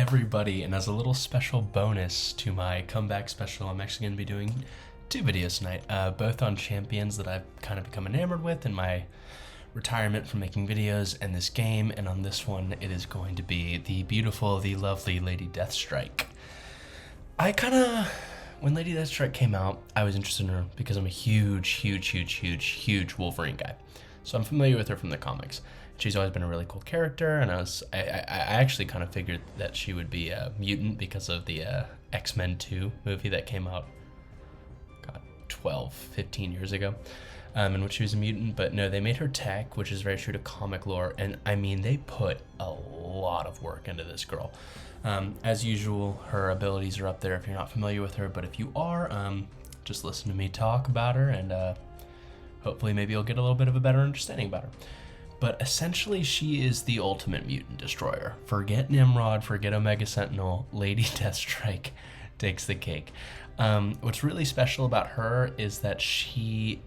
everybody, and as a little special bonus to my comeback special, I'm actually going to be doing 2 videos tonight, both on champions that I've kind of become enamored with in my retirement from making videos and this game, and on this one it is going to be the beautiful, the lovely Lady Deathstrike. When Lady Deathstrike came out, I was interested in her because I'm a huge Wolverine guy. So I'm familiar with her from the comics. She's always been a really cool character, and I actually kind of figured that she would be a mutant because of the X-Men 2 movie that came out, 15 years ago, in which she was a mutant. But no, they made her tech, which is very true to comic lore, and I mean, they put a lot of work into this girl. As usual, her abilities are up there if you're not familiar with her, but if you are, just listen to me talk about her, and hopefully maybe you'll get a little bit of a better understanding about her. But essentially, she is the ultimate mutant destroyer. Forget Nimrod, forget Omega Sentinel, Lady Deathstrike takes the cake. What's really special about her is that she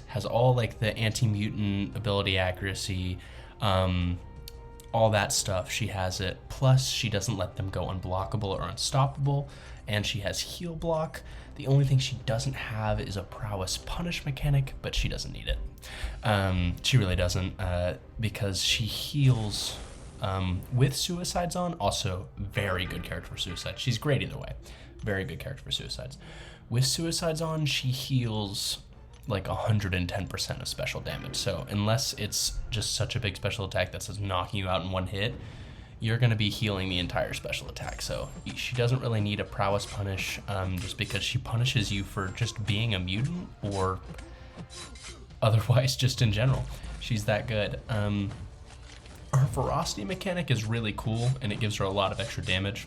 has all like the anti-mutant ability accuracy, all that stuff. She has it. Plus, she doesn't let them go unblockable or unstoppable, and she has heal block. The only thing she doesn't have is a prowess punish mechanic, but she doesn't need it. She really doesn't, because she heals with suicides on. Also, very good character for suicides. She's great either way. Very good character for suicides. With suicides on, she heals like 110% of special damage. So unless it's just such a big special attack that's just knocking you out in one hit, you're going to be healing the entire special attack. So she doesn't really need a prowess punish, just because she punishes you for just being a mutant or otherwise just in general. She's that good. Her ferocity mechanic is really cool, and it gives her a lot of extra damage,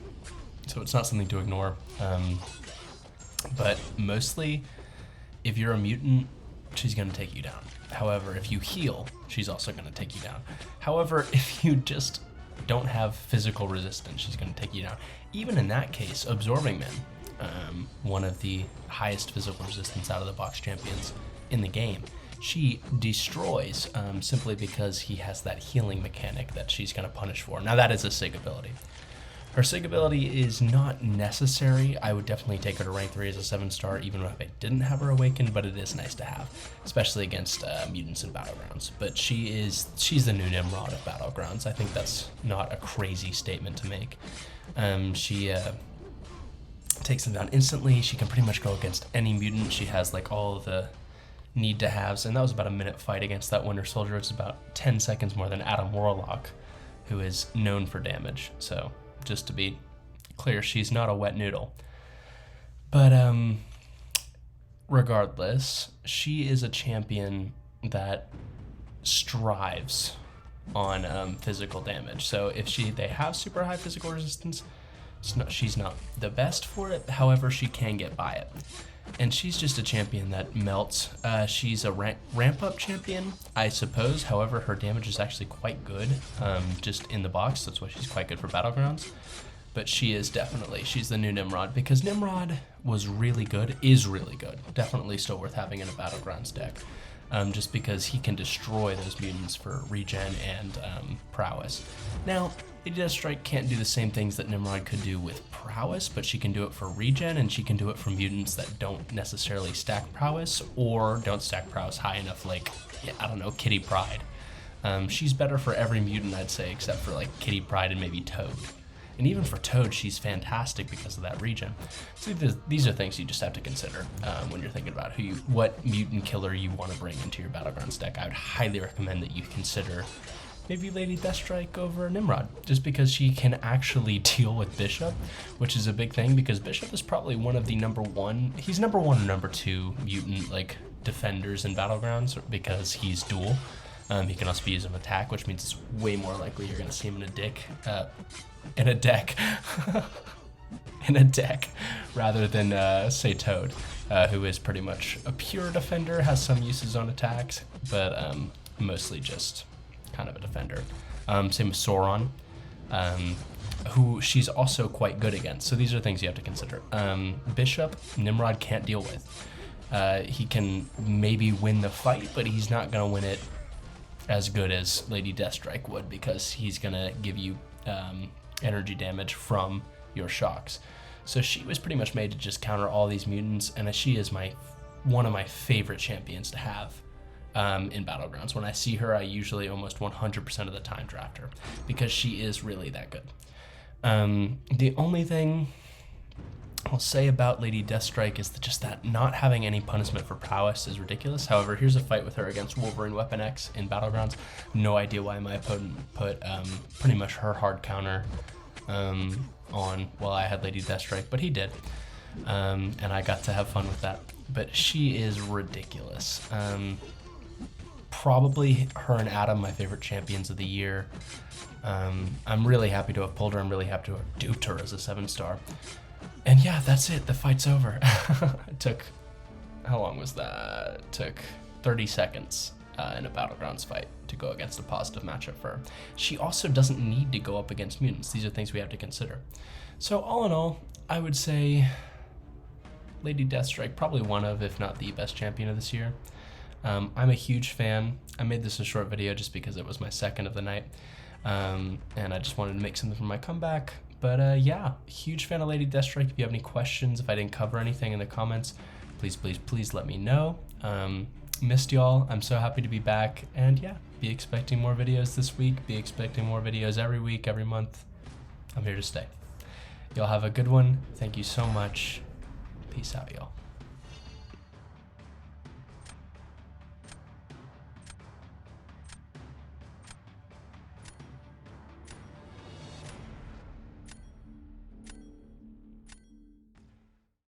so it's not something to ignore. But mostly, if you're a mutant, she's going to take you down. However, if you heal, she's also going to take you down. However, if you just don't have physical resistance, she's going to take you down. Even in that case, Absorbing Man, one of the highest physical resistance out of the box champions in the game, she destroys simply because he has that healing mechanic that she's going to punish for. Now, that is a SIG ability. Her SIG ability is not necessary. I would definitely take her to rank 3 as a 7-star, even if I didn't have her awakened, but it is nice to have, especially against mutants in Battlegrounds. But she's the new Nimrod of Battlegrounds. I think that's not a crazy statement to make. She takes them down instantly. She can pretty much go against any mutant. She has like all of the need to haves, and that was about a minute fight against that Winter Soldier. It's about 10 seconds more than Adam Warlock, who is known for damage. So just to be clear, she's not a wet noodle. But regardless, she is a champion that strives on physical damage. So if they have super high physical resistance, she's not the best for it. However, she can get by it. And she's just a champion that melts. She's a ramp-up champion, I suppose. However, her damage is actually quite good, just in the box. That's why she's quite good for Battlegrounds. But she's the new Nimrod, because Nimrod is really good. Definitely still worth having in a Battlegrounds deck, just because he can destroy those mutants for regen and prowess. Now, Lady Deathstrike can't do the same things that Nimrod could do with prowess, but she can do it for regen, and she can do it for mutants that don't necessarily stack prowess, or don't stack prowess high enough, like, Kitty Pryde. She's better for every mutant, I'd say, except for like Kitty Pryde and maybe Toad. And even for Toad, she's fantastic because of that regen. So these are things you just have to consider when you're thinking about what mutant killer you want to bring into your Battlegrounds deck. I would highly recommend that you consider maybe Lady Deathstrike over Nimrod, just because she can actually deal with Bishop, which is a big thing, because Bishop is probably one of the number 1 or number 2 mutant like defenders in Battlegrounds, because he's dual. He can also be used in attack, which means it's way more likely you're going to see him in a deck rather than say Toad, who is pretty much a pure defender, has some uses on attacks, but mostly just kind of a defender. Same with Sauron, who she's also quite good against. So these are things you have to consider. Bishop, Nimrod can't deal with. He can maybe win the fight, but he's not going to win it as good as Lady Deathstrike would, because he's going to give you energy damage from your shocks. So she was pretty much made to just counter all these mutants, and she is one of my favorite champions to have in Battlegrounds. When I see her, I usually almost 100% of the time draft her because she is really that good. The only thing I'll say about Lady Deathstrike is that not having any punishment for prowess is ridiculous. However, here's a fight with her against Wolverine Weapon X in Battlegrounds. No idea why my opponent put pretty much her hard counter on while I had Lady Deathstrike, but he did. And I got to have fun with that. But she is ridiculous. Probably her and Adam, my favorite champions of the year. I'm really happy to have pulled her. I'm really happy to have duped her as a 7-star. And yeah, that's it. The fight's over. It took, how long was that? It took 30 seconds in a Battlegrounds fight to go against a positive matchup for her. She also doesn't need to go up against mutants. These are things we have to consider. So all in all, I would say Lady Deathstrike, probably one of, if not the best champion of this year. I'm a huge fan. I made this a short video just because it was my second of the night. And I just wanted to make something for my comeback. But yeah, huge fan of Lady Deathstrike. If you have any questions, if I didn't cover anything in the comments, please let me know. Missed y'all. I'm so happy to be back. And yeah, be expecting more videos this week. Be expecting more videos every week, every month. I'm here to stay. Y'all have a good one. Thank you so much. Peace out, y'all.